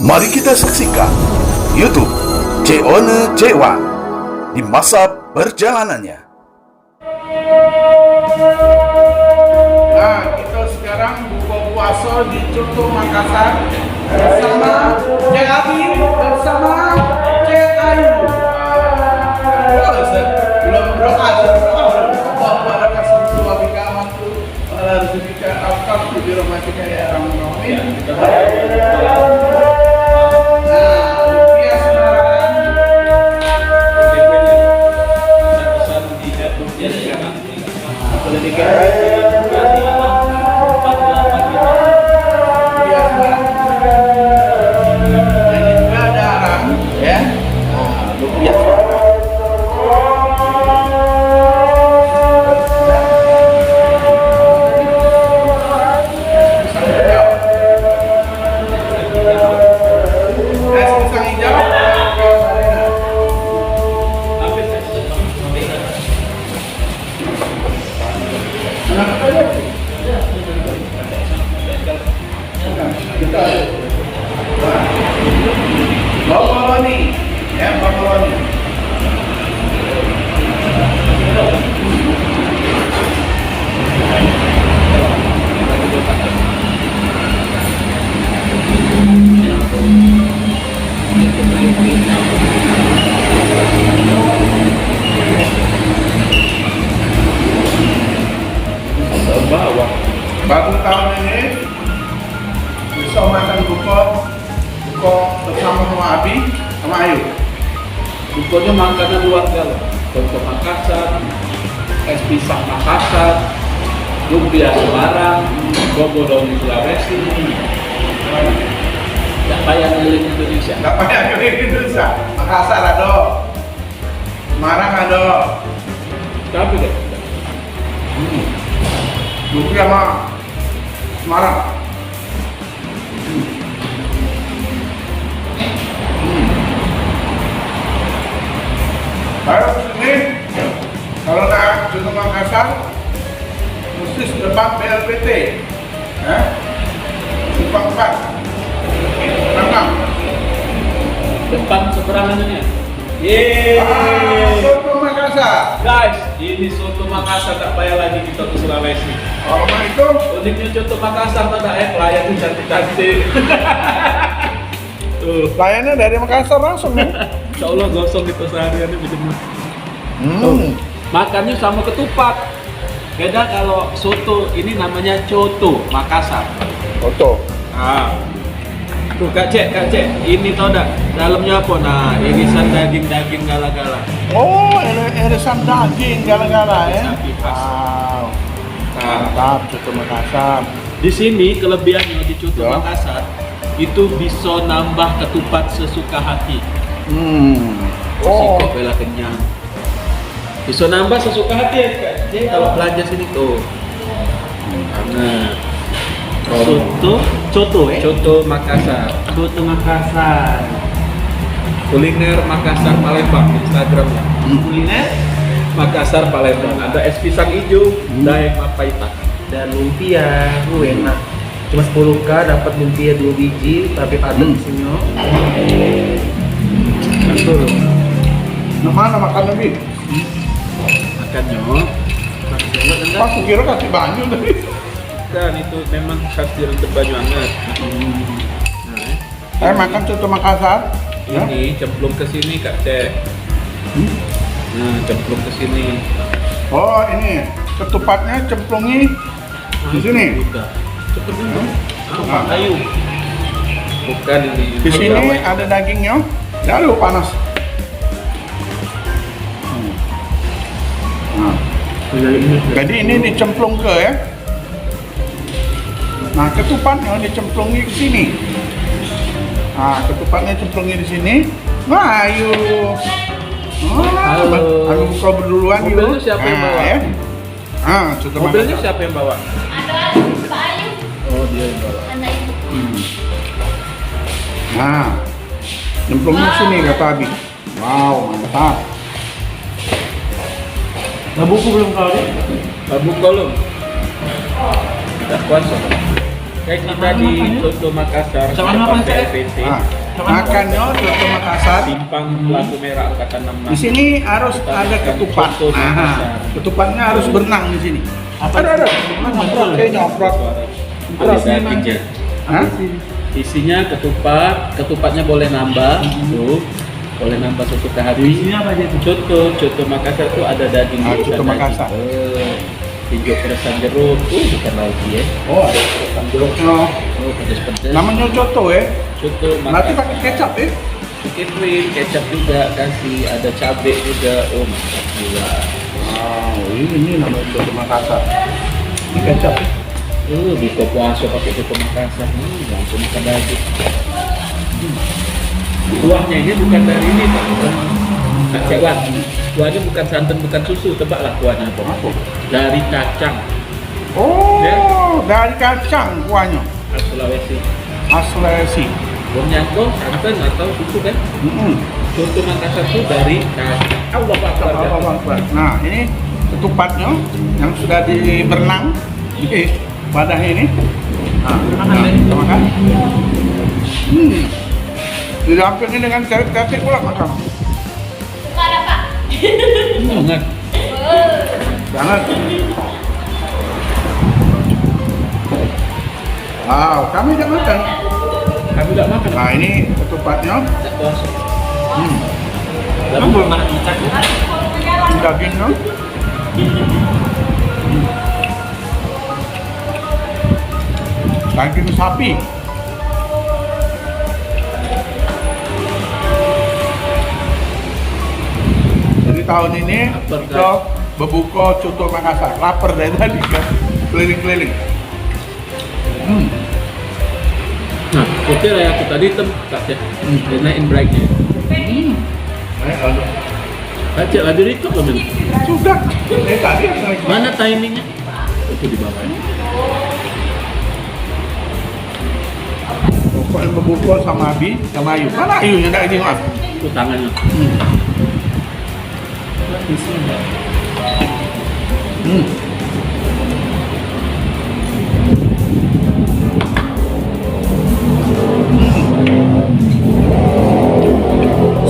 Mari kita saksikan YouTube Ceone Cewan di masa perjalanannya. Nah, kita sekarang buka puasa di Coto Makassar bersama Cek Abi bersama Cek Ayu. Belum berdoa, pada kasih suami kawan tuh harus kita akal di rumah kita ya Amin. Bakoloni, ya bakoloni. Baru tahun ini bisa makan buka bersama sama Abi sama Ayu. Bukonya makannya dua kali. Contoh Makassar, es pisang Makassar, lumpia Semarang, bobo daun Sulawesi. Tidak payah keliling Indonesia. Nggak payah keliling Indonesia. Makassar ada, Semarang ada. Tapi deh. Lumpia sama Semarang. Baru sini, kalau nak Coto Makassar, mesti depan BLPT, simpang 4, Rangkang. Depan seberangannya. Yeay. Coto Makassar. Guys, ini soto Makassar, tak payah lagi kita ke Sulawesi. Kalau mah itu, Uniknya Coto Makassar pada pelayannya cantik-cantik. Tuh, layannya dari Makassar langsung nih. insya Allah gosong kita sehariannya bener. Makannya sama ketupat. Beda kalau soto ini namanya coto Makassar. Foto. Ah. Tuh Kak Cek, ini tau dak dalamnya apa? Nah, irisan daging-daging gala-gala. Oh, irisan daging gala-gala ya. Sapi pas. Wow. Nah, Mantap, Coto Makassar. di sini kelebihannya di coto Ya. Makassar itu bisa nambah ketupat sesuka hati. Oh, Kok bela kenyang. Bisa nambah sesuka hati ya Kak. Jadi kalau belanja sini tuh. Nah, coto Makassar. Coto Makassar. Kuliner Makassar Palembang Instagramnya. Kuliner Makassar Palembang. Ada es pisang hijau, daeng mapaita. dan lumpia, enak. Cuma 10k dapat lumpia 2 biji, tapi padat isinya. Betul. nah mana makan lebih? Makannya. Pas kira kasih banyak tadi. Kan itu memang khas di Rentep Banyuwangi. Saya makan Coto Makassar. Ya. Ini cemplung ke sini Kak Cek. Nah, cemplung ke sini. Oh, ini ketupatnya cemplungi di sini. Udah. Cepet dulu. Nah. Ayo. Bukan ini. Di sini ada dagingnya. Lalu panas. Nah, jadi ini dicemplung ke ya. Nah, ketupatnya dicemplungi ke sini. Nah, ketupatnya cemplungi di sini. Nah, ayo. Halo. Aku buka berduluan Mobilnya yuk. siapa yang Nah, bawa? ya. Ah, Coto Mobilnya Makassar. siapa yang bawa? Ada Pak Ayu, Oh, dia yang bawa. anak ibu. Nah, nyemplungnya ke sini kata Abi. Wow, mantap. Nah, buku belum kali. Babu kolom. Tidak puasa. Kayak kita di Soto Makassar, Sama apa, Cek? PLPT, Makannya soto Makassar. Simpang Lampu Merah Angkatan 66. Di sini harus ada ketupat. Soto Nah, Makassar. ketupatnya harus berenang di sini. Ada. Nyemprot, kayak nyemprot. Ada dagingnya. Hah? Isinya ketupatnya boleh nambah, tuh. Boleh nambah sesuka hati. Isinya apa aja tuh? Coto Makassar tuh ada daging. Ah, ada coto daging. Makassar. Hijau perasan jeruk, bukan lagi ya. Oh, ada ketupat jeruknya. Oh, pedes-pedes. Namanya coto ya. Coto Nanti Makassar. pakai kecap ya. Bikin krim, kecap juga kasih, ada cabai juga. Oh, mantap gila. Wow, ini namanya coto Makassar. Ini kecap ya. Buka puasa pakai coto Makassar. Langsung makan daging. Kuahnya ini bukan dari ini, Pak. Kak Cewan. Kuahnya bukan santan, bukan susu. Tebaklah kuahnya apa? Apa? Dari kacang. Oh, Ya. dari kacang kuahnya. Khas Sulawesi. Khas Sulawesi. Bonyako, santan atau susu kan? Coto Makassar itu dari kacang. Allah Akbar. Akbar. Nah, ini ketupatnya yang sudah berenang di wadahnya ini. Nah, kita makan. Didampingi dengan cari-cari pula makan. Bukan ada Pak. Banget. Jangan. Wow, kami tidak makan. Kami tidak makan. Nah, ini ketupatnya. Tidak puasa. Kamu belum makan ikan? Dagingnya. Daging sapi. Jadi tahun ini Lapar, kita berbuka coto Makassar. Lapar dari tadi kan, keliling-keliling. Nah, oke lah aku tadi tempat ya. Dia naikin brake-nya. Acak lagi record loh, Men. Sudah. Tadi yang naik. Mana timingnya? Itu di bawahnya. Pokoknya berbuka sama Abi, sama Ayu. Mana Ayunya? Ada ini mas. Itu tangannya.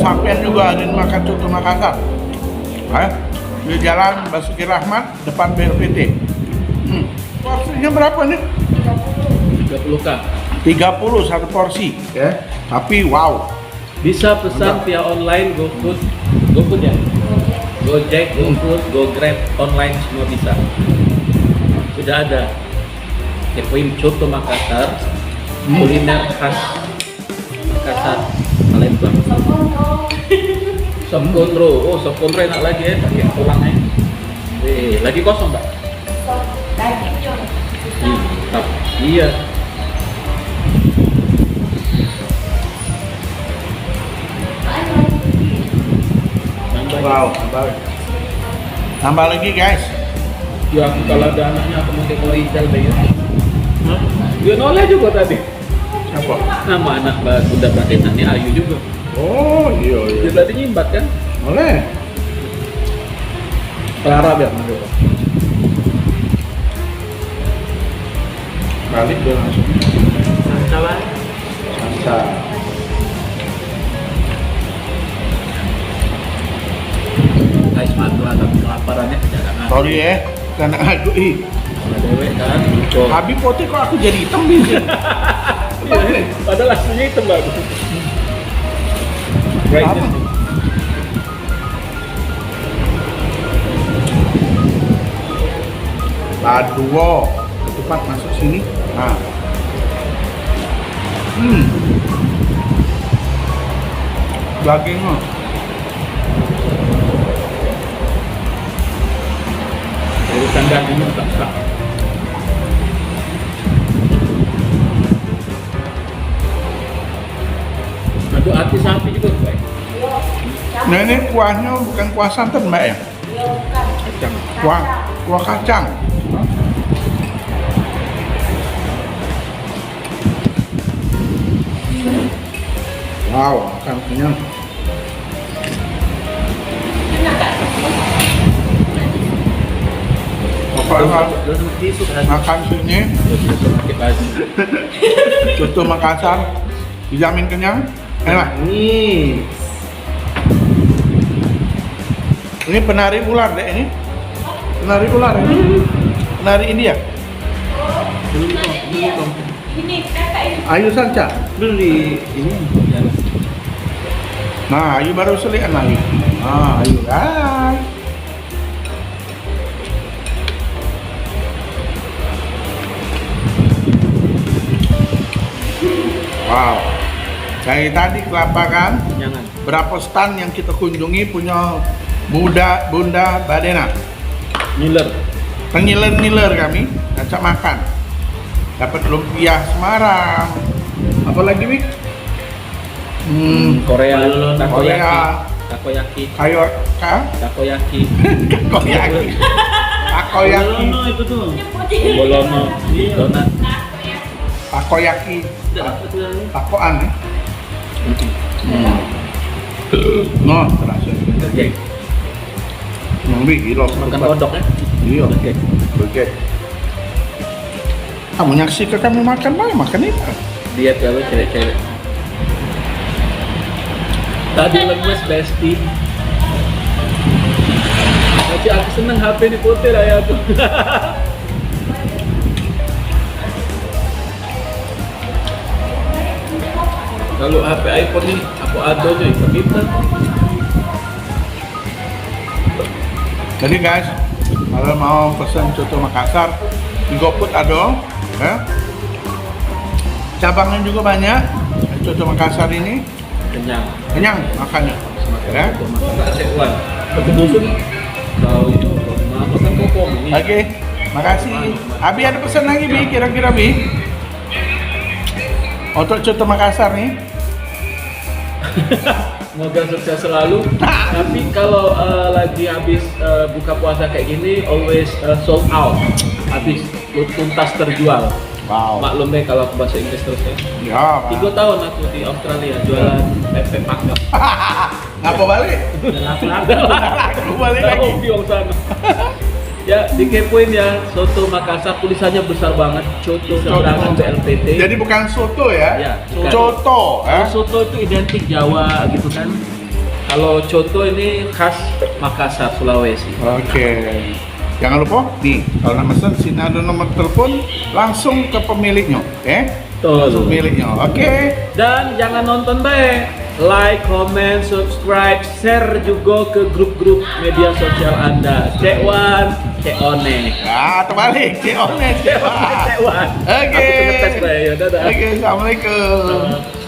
Sampean juga ada makan coto Makassar. Di Jalan Basuki Rahmat depan BLPT. Porsinya berapa nih? 30k. 30 satu porsi ya. Tapi wow. Bisa pesan via online, GoFood ya? Gojek, GoFood, GoGrab, online semua bisa. Sudah ada. Kepoin coto Makassar, kuliner khas Makassar, Palembang. Sop kontro, sop kontro enak lagi ya, pakai tulangnya. Lagi kosong, Mbak? Daging juga. Mantap. Iya. Nambah. Wow, tambah lagi guys. Ya, aku kalau ada anaknya aku pakai koridel deh ya. Dia noleh juga tadi. Apa? Nama anak udah berarti nanti Ayu juga. Oh iya iya. Dia tadi nyimbat kan? Boleh. Clara biar masuk. Balik dia langsung. Sancawan. Sansa. Guys, matu ada kelaparannya kejarangan. Sorry ya, karena aku Sama dewek kan, lucu. Habis putih kok aku jadi hitam nih. Padahal aslinya itu bagus. Brightness. Apa? Aduh, cepat masuk sini. Nah. Dagingnya. Urusan dagingnya tak sah. Aduh, hati sapi juga baik. Nah ini kuahnya bukan kuah santan mbak ya? Kacang. Kuah kacang. Wow, makan kenyang. Apa Kalau Lu sama tisu kan. makan sini, Sakit lagi. soto Makassar, dijamin kenyang, enak. Nih. Ini penari ular deh ini. Penari ular ini. Penari India. Ini kakak ini. Ayu Sanca. Beli ini. Nah, Ayu baru selian lagi. Nah, Ayu guys. Wow. Dari tadi kelapa kan, Jangan. berapa stand yang kita kunjungi punya Bunda Badena. Miller. Pengiler-ngiler kami, ngajak makan. Dapat lumpia Semarang. Apa lagi, Wik? Korea. Korea. Takoyaki. Kayo, Takoyaki. takoyaki. Takoyaki. Lono itu tuh. Bolono. Donat. Takoyaki. Apa tuh? Takoan ya. No, terasa. Oke. Ngombe gila. Makan kodok ya. Iya. Oke. Oke. Kamu menyaksikan kami makan mana? Makan itu. Diet kalau cewek-cewek. Tadi lemes bestie. Tapi aku seneng HP di foto lah ya tuh. Kalau HP iPhone nih aku ada tuh kita. Jadi guys, kalau mau pesan coto Makassar di GoFood ada, ya. Cabangnya juga banyak. Coto Makassar ini Kenyang. kenyang makannya. Ya. Tak sekuan. Aku bosan. Kau itu makan kopong ini. Oke, makasih. Abi ada pesan lagi Bi, kira-kira Bi? Untuk coto Makassar nih. Semoga sukses selalu. Tapi kalau lagi habis buka puasa kayak gini, always sold out. Habis tuntas terjual. Wow. Maklum deh kalau aku bahasa Inggris terus ya. Ya. 3 tahun aku di Australia jualan pempek pakar. Ngapa balik? Aku balik lagi. Di sana. Ya, dikepoin ya, soto Makassar tulisannya besar banget, coto seberangan BLPT. Jadi bukan soto ya? Ya, bukan. Coto. Kalau soto itu identik Jawa gitu kan. Kalau coto ini khas Makassar, Sulawesi. Oke. Jangan lupa nih, kalau nak pesan sini ada nomor telepon, langsung ke pemiliknya, Langsung pemiliknya. Oke. Dan jangan nonton baik, like, comment, subscribe, share juga ke grup-grup media sosial Anda. Cek Wan, Cek One. Nah, terbalik. Cik Ones. Cek Wan. Oke. Aku ngetes baik ya, dadah. Oke, assalamualaikum.